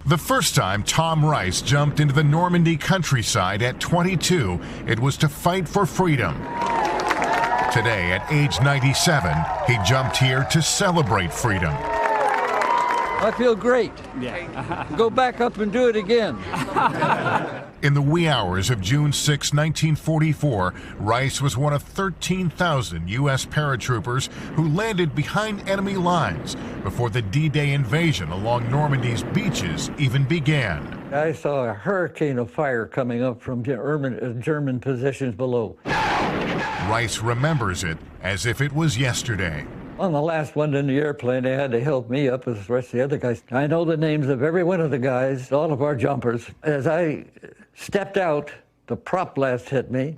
The first time Tom Rice jumped into the Normandy countryside at 22, it was to fight for freedom. Today, at age 97, he jumped here to celebrate freedom. I feel great. Yeah. Go back up and do it again. In the wee hours of June 6, 1944, Rice was one of 13,000 U.S. paratroopers who landed behind enemy lines before the D-Day invasion along Normandy's beaches even began. I saw a hurricane of fire coming up from German positions below. Rice remembers it as if it was yesterday. On the last one in the airplane, they had to help me up with the rest of the other guys. I know the names of every one of the guys, all of our jumpers. As I stepped out, the prop blast hit me,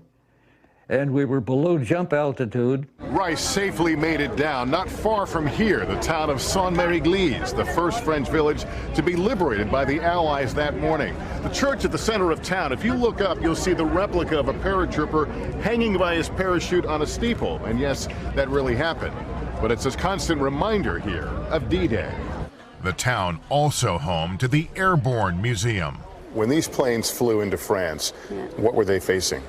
and we were below jump altitude. Rice safely made it down, not far from here, the town of Saint-Mary-Église, the first French village to be liberated by the Allies that morning. The church at the center of town, if you look up, you'll see the replica of a paratrooper hanging by his parachute on a steeple. And yes, that really happened. But it's a constant reminder here of D-Day. The town also home to the Airborne Museum. When these planes flew into France, what were they facing?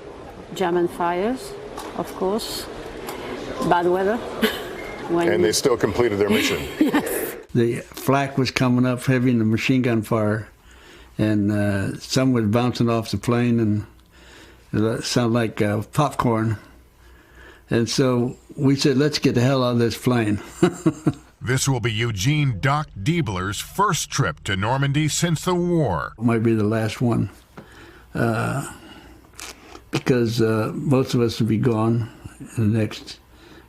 German fires, of course, bad weather. And they still completed their mission. Yes. The flak was coming up heavy in the machine gun fire, and some was bouncing off the plane, and it sounded like popcorn. And so we said, let's get the hell out of this plane. This will be Eugene Doc Diebler's first trip to Normandy since the war. It might be the last one, because most of us will be gone in the next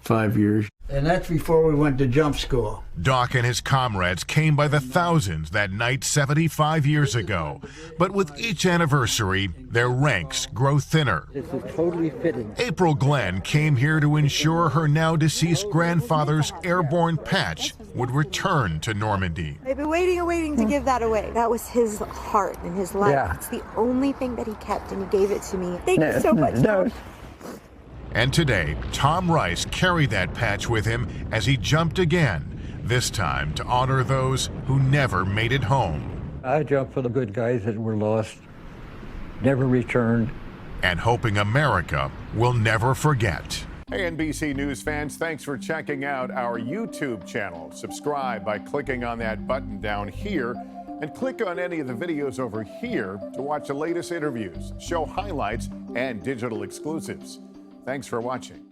5 years. And that's before we went to jump school. Doc and his comrades came by the thousands that night 75 years ago. But with each anniversary, their ranks grow thinner. This is totally fitting. April Glenn came here to ensure her now deceased grandfather's airborne patch would return to Normandy. I've been waiting and waiting to give that away. That was his heart and his life. Yeah. It's the only thing that he kept, and he gave it to me. Thank you so much. No. And today, Tom Rice carried that patch with him as he jumped again, this time to honor those who never made it home. I jumped for the good guys that were lost, never returned. And hoping America will never forget. Hey, NBC News fans, thanks for checking out our YouTube channel. Subscribe by clicking on that button down here, and click on any of the videos over here to watch the latest interviews, show highlights, and digital exclusives. Thanks for watching.